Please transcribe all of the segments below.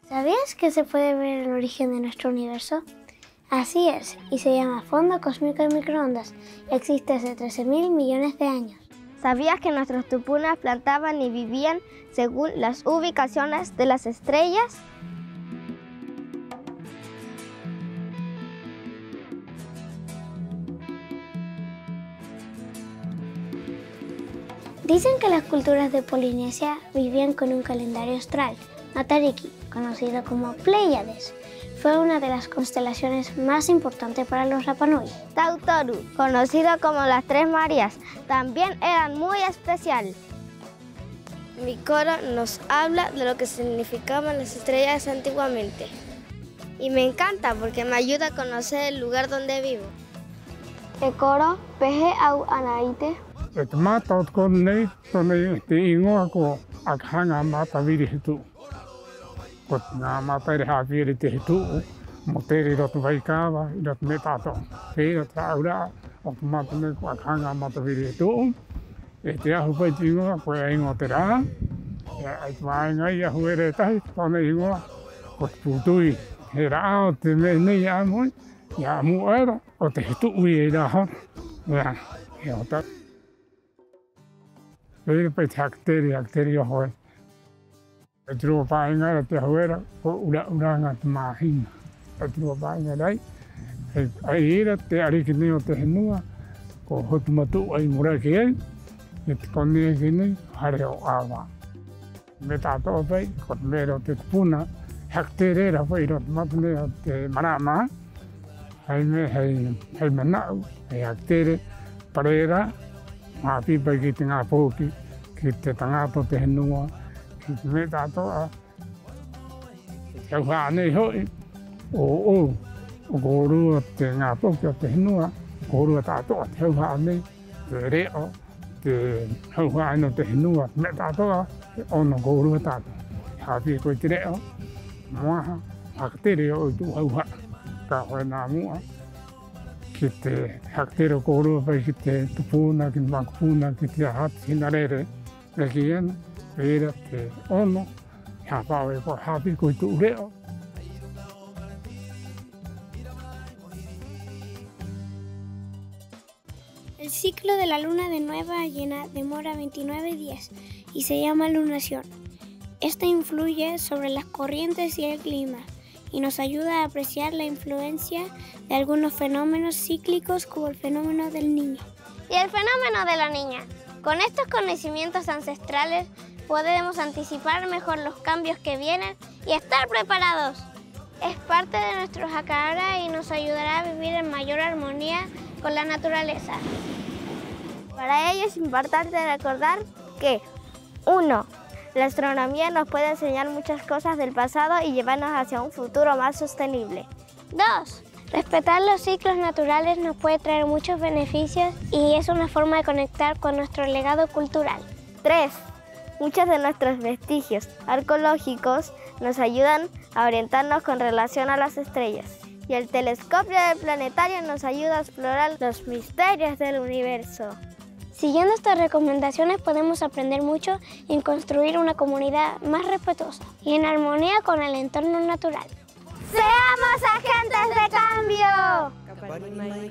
¿Sabías que se puede ver el origen de nuestro universo? Así es, y se llama fondo cósmico de microondas. Existe hace 13.000 millones de años. ¿Sabías que nuestros tupunas plantaban y vivían según las ubicaciones de las estrellas? Dicen que las culturas de Polinesia vivían con un calendario astral. Matariki, conocido como Pléyades, fue una de las constelaciones más importantes para los Rapanui. Tautaru, conocido como las Tres Marías, también eran muy especiales. Mi coro nos habla de lo que significaban las estrellas antiguamente. Y me encanta porque me ayuda a conocer el lugar donde vivo. El coro, peje au anaite. Mata con ley, donde ingo ko akhanga mata viritu. Kot na mata reha viritu, moteri rot vaikava, rot metato. Pero traura, mata me akhanga mata viritu. Ahu pai ingo ko ingo tera. Ai manga ia huere tai, donde ingo kot putui. Era te me nei amu, ya mu era, o te tu uira ha. Ya, ta. Pero pues bacteria hoy. Otro painga te huera o una máquina. Otro painga dai. Ahí era te ariquineo te genua. Ko hotmatu ai murake. Et conne gine hareo agua. Metato pai con mero te puna. Bacteria pai rot matne te marama. Hai menau. Bacteria parera. Api bagi tengah poki, kita tengah tu tehnua, kita meta tu jauh ane hoi, guru tengah poki tehnua, guru tak tu jauh ane, reo, jauh ane tehnua, meta tu ono guru tak, api kau reo, muah, bacteria itu jauh, kau namu. Kita bacteria guru bagi kita tupuna, kita makpuna, kita hat hinarere, bagian beda te ono, apa ko happy ko itu reo. El ciclo de la luna de nueva llena demora 29 días y se llama lunación. Esta influye sobre las corrientes y el clima y nos ayuda a apreciar la influencia de algunos fenómenos cíclicos como el fenómeno del niño. Y el fenómeno de la niña. Con estos conocimientos ancestrales podemos anticipar mejor los cambios que vienen y estar preparados. Es parte de nuestro Hakara y nos ayudará a vivir en mayor armonía con la naturaleza. Para ello es importante recordar que 1. La astronomía nos puede enseñar muchas cosas del pasado y llevarnos hacia un futuro más sostenible. 2. Respetar los ciclos naturales nos puede traer muchos beneficios y es una forma de conectar con nuestro legado cultural. 3. Muchos de nuestros vestigios arqueológicos nos ayudan a orientarnos con relación a las estrellas. Y el telescopio del planetario nos ayuda a explorar los misterios del universo. Siguiendo estas recomendaciones podemos aprender mucho en construir una comunidad más respetuosa y en armonía con el entorno natural. ¡Seamos agentes de cambio! Kaparingi mai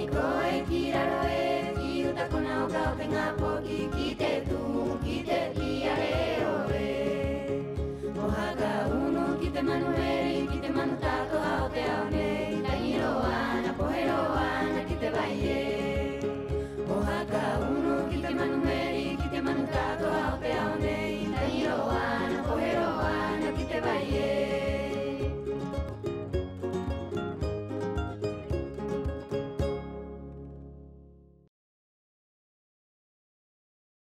koe kiraro e, ki uta kona o kau te ngā